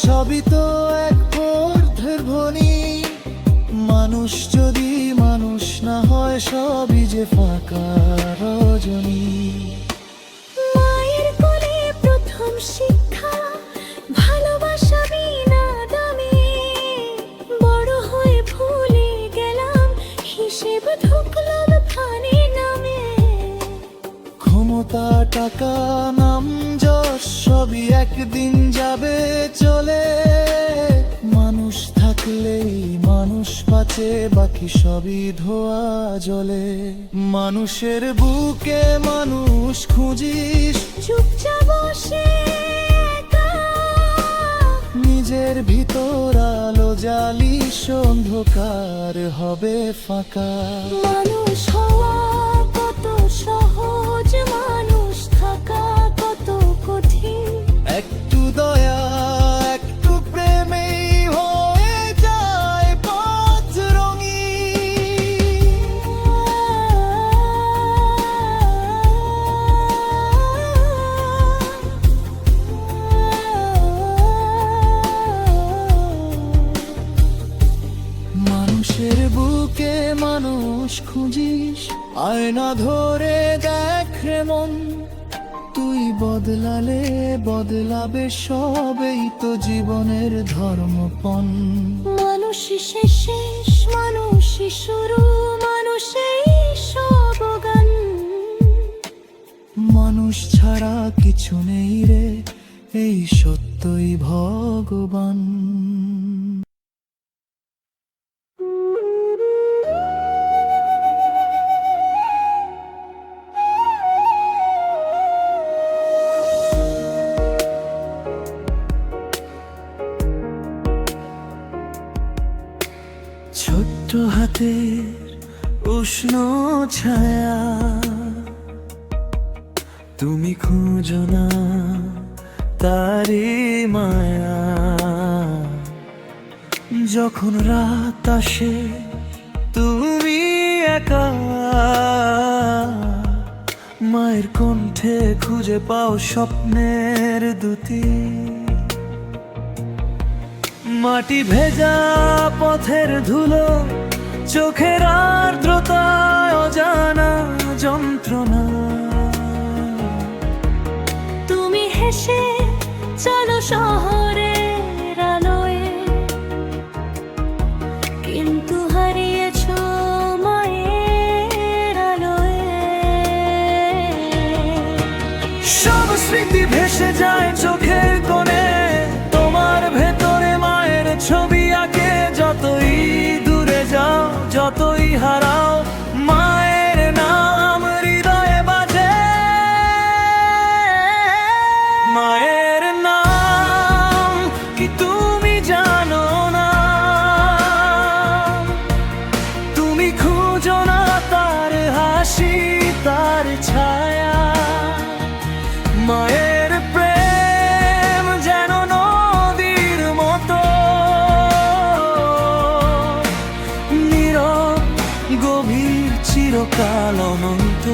সবই তো এক অর্ধের ধ্বনি। মানুষ যদি মানুষ না হয়, সবই যে ফাঁকা রজনী। মায়ের কোলে প্রথম শিক্ষা, ভালোবাসা বিনা দামে। বড় হয়ে ভুলে গেলাম, হিসেব ঢুকলাম ফানি নামে। ক্ষমতা টাকা নাম যশ, সবই একদিন যাবে চলে। মানুষ থাকলেই মানুষ বাঁচে, বাকি সবই ধোয়া জলে। মানুষের বুকে মানুষ খুঁজিস, চুপচাপ বসে একা, নিজের ভিতর আলো জ্বালিস, অন্ধকার হবে ফাঁকা। মানুষ হওয়া কত সহজ, মানুষ থাকা কত কঠিন। একটু দয়া একটু প্রেমেই হয়ে যায় পথ রঙিন। মানুষের বুকে মানুষ খুঁজিস, আয়না ধরে দেখ রে মন। তুই বদলালে বদলাবে সবেই তো জীবনের ধর্মপণ। মানুষই শেষ, মানুষই শুরু, মানুষই সব গান। মানুষ ছাড়া কিছু নেই রে, এই সত্যই ভগবান। ছোট্ট হাতের উষ্ণ ছায়া, তুমি খুঁজো না তারি মায়া। যখন রাত আসে তুমি একা, মায়ের কণ্ঠে খুঁজে পাও স্বপ্নের দুটি। মাটি ভেজা পথের ধুলো চোখের আর্দ্রতায় অজানা যন্ত্রণা। তুমি হেসে চলো শহরের আলোয়, কিন্তু হারিয়েছো মায়ের আলোয়। সব স্মৃতি ভেসে যায় চোখের কোণে, তোমার ভেতরে মায়ের ছবি আঁকে। যতই দূরে যাও, যতই হারাও, মায়ের নাম হৃদয়ে বাজে। মায়ের নাম কি তুমি জানো না? তুমি খুঁজো না তার হাসি, তার ছায়া। মায়ের প্রেম যেন নদীর মতো, নীরব গভীর চিরকাল অনন্ত।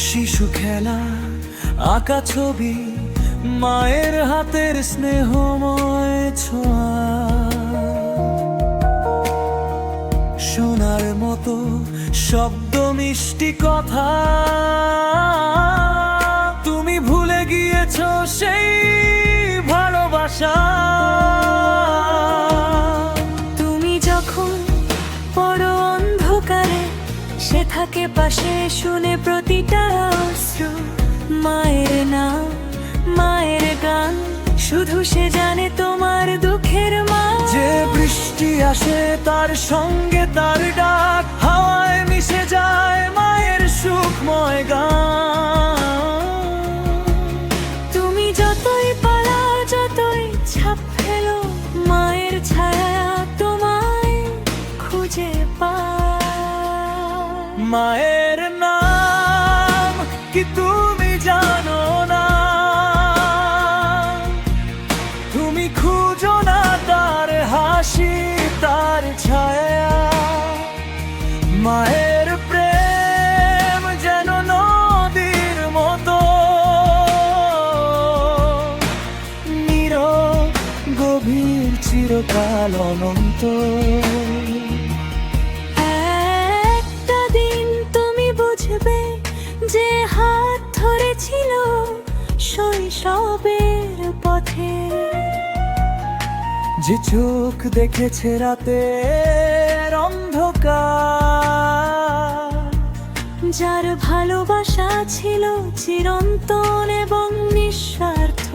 শিশু খেলা, আঁকা ছবি, মায়ের হাতের স্নেহময় ছোঁয়া। শোনার মতো শব্দ, মিষ্টি কথা। তুমি ভুলে গিয়েছো সেই ভালোবাসা। তুমি যখন পড়ো অন্ধকারে, সে থাকে পাশে শুনে প্রতিটা অশ্রু। মায়ের নাম, মায়ের গান, শুধু সে জানে তোমার দুঃখের মা। যে বৃষ্টি আসে তার সঙ্গে তার ডাক, হাওয়ায় মিশে যায় মায়ের সুখময় গান। তুমি যতই পালাও, যতই ছাপ ফেলো, মায়ের ছায়া তোমায় খুঁজে পায়। মায়ের নাম কি তুমি জানো না? তুমি খুঁজো না তার হাসি, তার ছায়া। মায়ের প্রেম যেন নদীর মতো, নীরব গভীর চিরকাল অনন্ত। একটা দিন তুমি বুঝবে, যে হাত ধরেছিল শৈশবের পথে, যে চোখ দেখেছে রাতের অন্ধকার, যার ভালোবাসা ছিল চিরন্তন এবং নিঃস্বার্থ।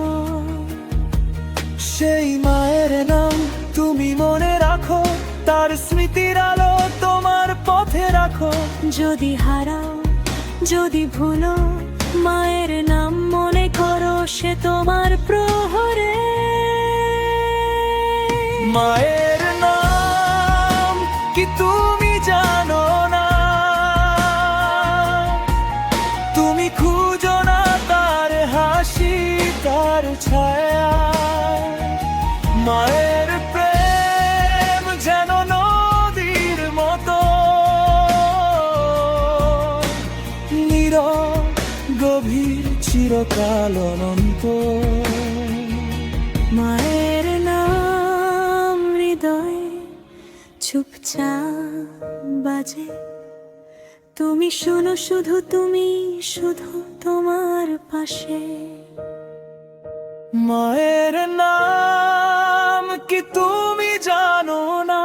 সেই মায়ের নাম তুমি মনে রাখো, তার স্মৃতির আলো তোমার পথে রাখো। যদি হারাও, যদি ভুলো, মায়ের নাম মনে করো, সে তোমার প্রহরে। মায়ের নাম কি তুমি জানো না? তুমি খুঁজো না তার হাসি, তার ছায়া। মায়ের প্রেম যেন নদীর মতো, নীরব গভীর চিরকাল অনন্ত। মায়ের নাম হৃদয়ে চুপচাপ বাজে। তুমি শোনো শুধু, তুমি শুধু তোমার পাশে। মায়ের নাম কি তুমি জানো না?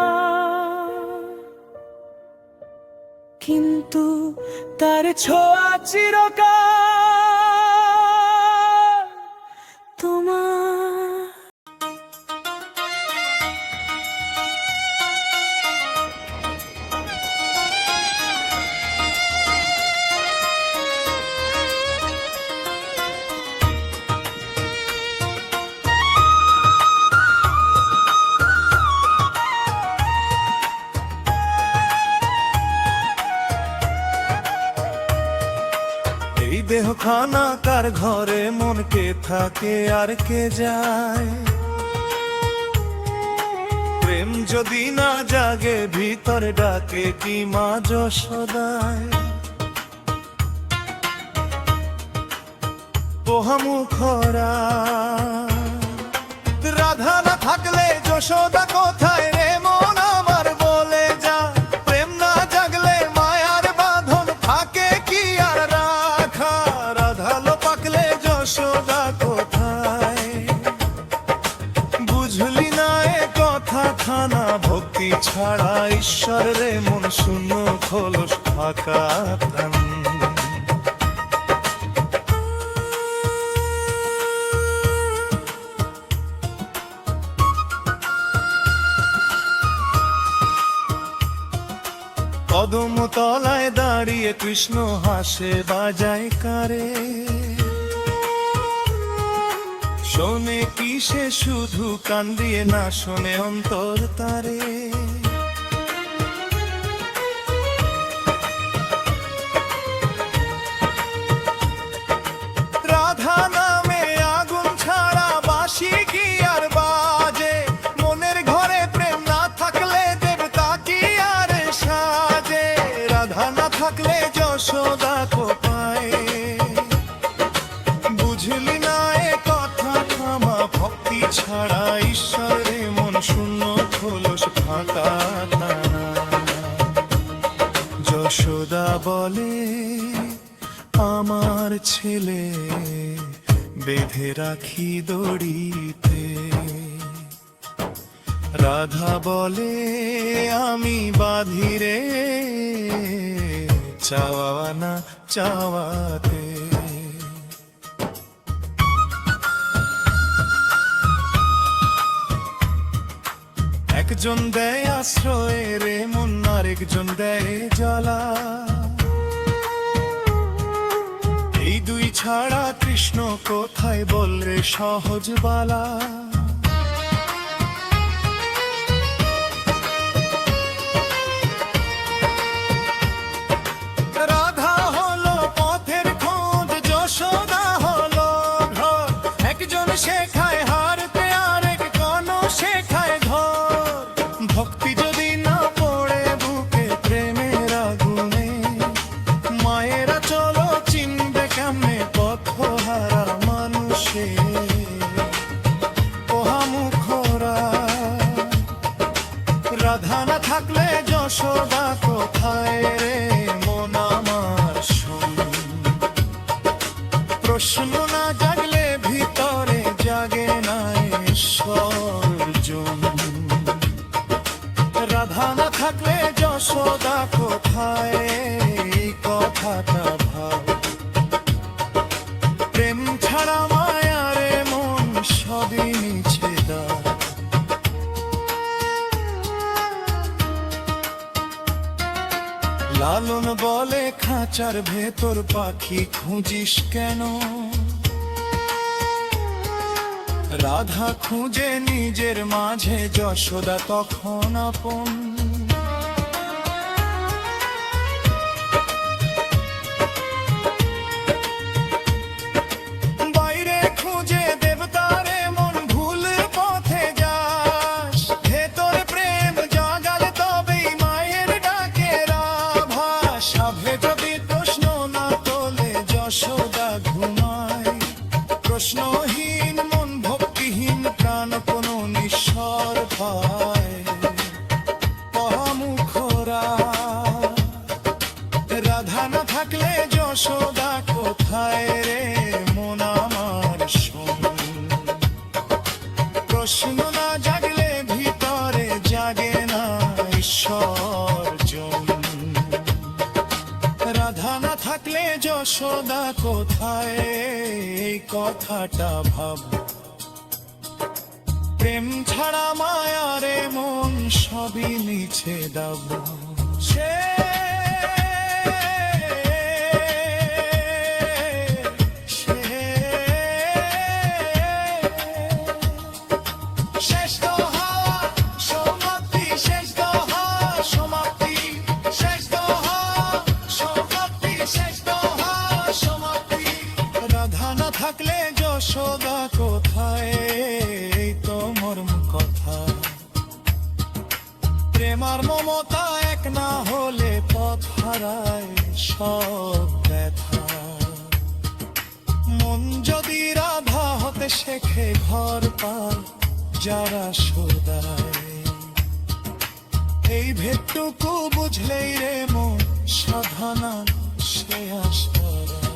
কিন্তু তার ছোঁয়া চিরকাল তোমার। এই দেহখানা কার ঘরে, মন কে থাকে আর কে যায়? প্রেম যদি না জাগে ভিতরে ডাকে কি মা যশোদায় পোহামুখরা রাধা না থাকলে যশোদা কোথায় রে মন আমার বলে যা প্রেম না জাগলে মায়ার বাঁধন থাকে কি আর রাখা রাধা লো পাকলে যশোদা কোথায় বুঝলি না এ কথা খানা ভক্তি ছাড়া ঈশ্বর রে মন শূন্য খোলস ফাঁকা প্রাণ কদম তলায় দাঁড়িয়ে কৃষ্ণ হাসে বাজায় কারে শোনে কি সে শুধু কান দিয়ে না শোনে অন্তর তারে রাধা নামে আগুন ছাড়া বাঁশি কি আর বাজে মনের ঘরে প্রেম না থাকলে দেবতা কি আর সাজে রাধা না থাকলে যশোদা কোথায় বুঝলি না এ কথা থামা ভক্তি ছাড়া ঈশ্বরে মন শূন্য খোলস ফাঁকা তারা যশোদা বলে আমার ছেলে বেঁধে রাখি দড়িতে রাধা বলে আমি বাঁধি রে চাওয়া না চাওয়াতে একজন দেয় আশ্রয় রে মন আরেকজন দেয় জ্বালা এই দুই ছাড়া কৃষ্ণ কোথায় বল রে সহজ বালা রাধা হলো পথের খোঁজ যশোদা হলো ঘর একজন শেখায় হারতে আরেকজন শেখায় ধর ভক্তি যদি না পড়ে বুকে প্রেমের আগুনে মায়েরা চলো চিনবে কেমনে পথহারা মানুষে পোহামুখরা রাধা না থাকলে যশোদা কোথায় রে মন আমার শোন প্রশ্ন না জাগলে ভিতরে জাগে না ঈশ্বর জন রাধা না থাকলে যশোদা কোথায় এই কথাটা ভাব প্রেম ছাড়া মায়ারে মন সবই মিছে দাও লালন বলে খাঁচার ভেতর পাখি খুঁজিস কেন রাধা খুঁজে নিজের মাঝে যশোদা তখন আপন বাইরে খুঁজে দেবতারে মন ভুল পথে যাস ভেতরে প্রেম জাগালে তবেই মায়ের ডাকের আভাস সাভে যদি প্রশ্ন না তোলে যশোদা ঘুমায় প্রশ্নহীন মন ভক্তিহীন প্রাণ কোনো নিঃস্বর পায় পহামুখরা রাধা না থাকলে যশোদা কোথায় রে মন আমার শোন প্রশ্ন না জাগলে ভিতরে জাগে না ঈশ্বর জন রাধা না থাকলে যশোদা কোথায় এই কথাটা ভাব প্রেম ছাড়া মায়ারে মন সবই মিছে দাব শেষ দোহা সমাপ্তি শেষ দোহা সমাপ্তি শেষ দোহা সমাপ্তি শেষ দোহা সমাপ্তি রাধা না থাকলে যশোদা কোথায় এই তো মর্ম কথা সব ব্যথা। মন যদি রাধা হতে শেখে ঘর পাল যারা সদায়, এই ভেদটুকু বুঝলেই রে মন সাধনা সে আশারায়।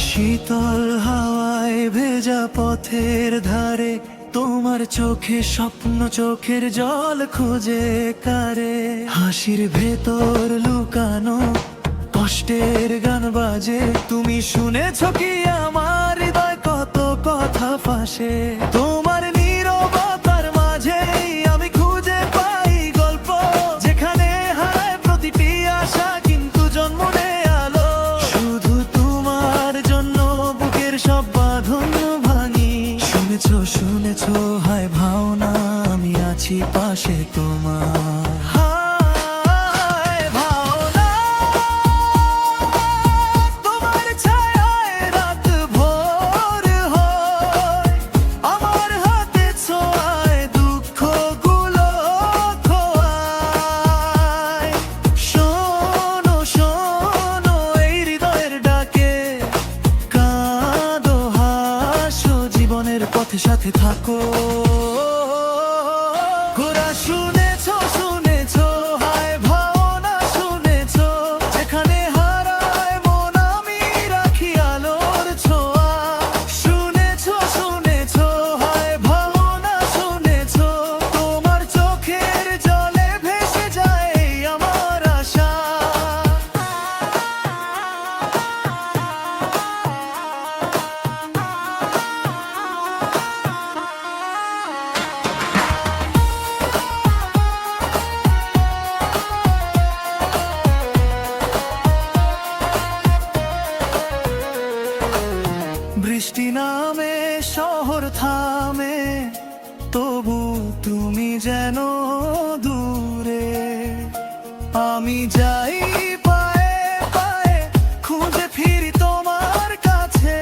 শীতল হাওয়ায় ভেজা পথের ধারে তোমার চোখে স্বপ্ন, চোখের জল খুঁজে কারে। হাসির ভেতর লুকানো কষ্টের গান বাজে, তুমি শুনেছ কি আমার হৃদয় কত কথা ফাঁসে। তোমার নীরবতার মাঝেই আমি খুঁজে পাই গল্প, যেখানে হারায় প্রতিটি আশা কিন্তু জন্ম নেয় আলো। শুধু তোমার জন্য বুকের সব বাঁধন ভাঙি। শুনেছ শুনেছ হায় ভাওনা, আমি আছি পাশে তোমার। হায় ভাওনা, তোমার ছায়ায় রাত ভোর হয়, আমার হাতে ছোঁয়ায় দুঃখগুলো খোয়ায়। শোনো শোনো এই হৃদয়ের ডাকে, কাঁদো হাসো জীবনের পথে সাথে থাকো। গোরা শুনেছ শুনেছ হায় ভাওনা শুনেছ, যেখানে হারায় মন আমি রাখি আলোর ছোঁয়া। শুনেছ শুনেছ হায় ভাওনা শুনেছ, তোমার চোখের জলে ভেসে যায় আমার আশা। বৃষ্টি নামে শহর থামে, তবু তুমি যেন দূরে। আমি যাই পায়ে পায়ে খুঁজে ফিরি তোমার কাছে।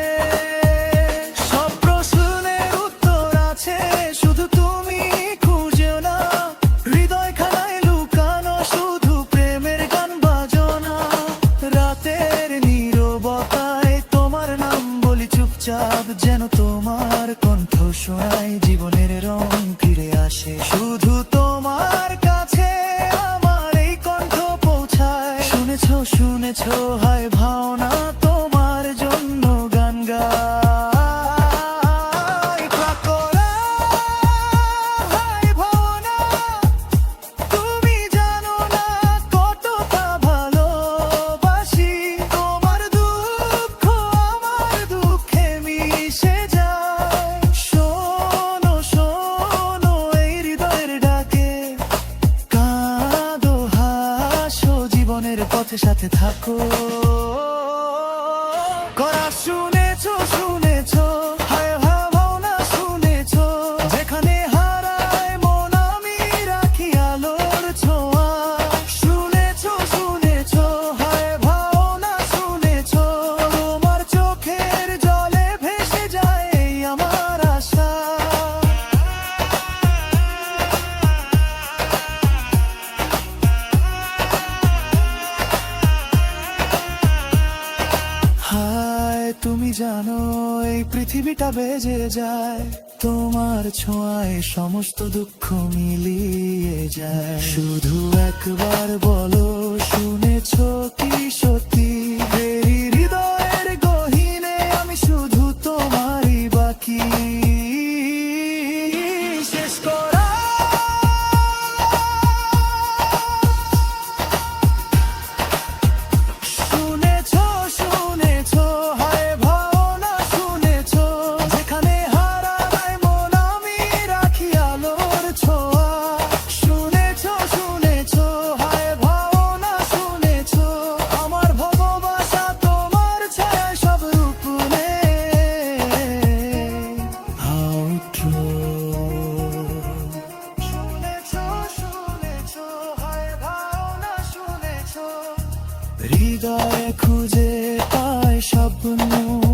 সব প্রশ্নের উত্তর আছে, শুধু তুমি খুঁজো না। হৃদয় খানায় লুকানো শুধু প্রেমের গান বাজনা। রাতের নীরবতায় তোমার নাম বলি চুপচাপ, যেন তোমার কণ্ঠ শোনায় জীবনের রং ফিরে আসে। শুধু তোমার কাছে আমার এই কণ্ঠ পৌঁছায়। শুনেছ শুনেছ হায় ভাওনা, তোমার জন্য গান গাই। প্রাকরা হায় ভাওনা, তুমি জানো না কতটা ভালোবাসি। তোমার দুঃখ আমার দুঃখে মিশে যায়। শোনো শোনো এই হৃদয়ের ডাকে, কাঁদো হাসো জীবনের পথে সাথে থাকো। করা শুনেছ শুনেছ হায় ভাওনা শুনেছ, যেখানে হারায় মন আমি রাখি আলোর ছোঁয়া। শুনেছ শুনেছ হায় ভাওনা শুনেছ, তোমার চোখের জলে ভেসে যায় আমার আশা। হায় তুমি জানো এই পৃথিবীটা বেজে যায়, তোমার ছোঁয়ায় সমস্ত দুঃখ মিলিয়ে যায়। শুধু একবার বলো শুনেছ কি সত্যি, এই হৃদয়ের গহীনে আমি শুধু তোমারই বাকি। শেষ করা শুনেছ শুনেছ হায় ভাওনা শুনেছ, যেখানে হারায় মন আমি রাখি আলোর ছোঁয়া। শুনেছ শুনেছ হায় ভাওনা শুনেছ, হৃদয়ে খুঁজে পায় স্বপ্ন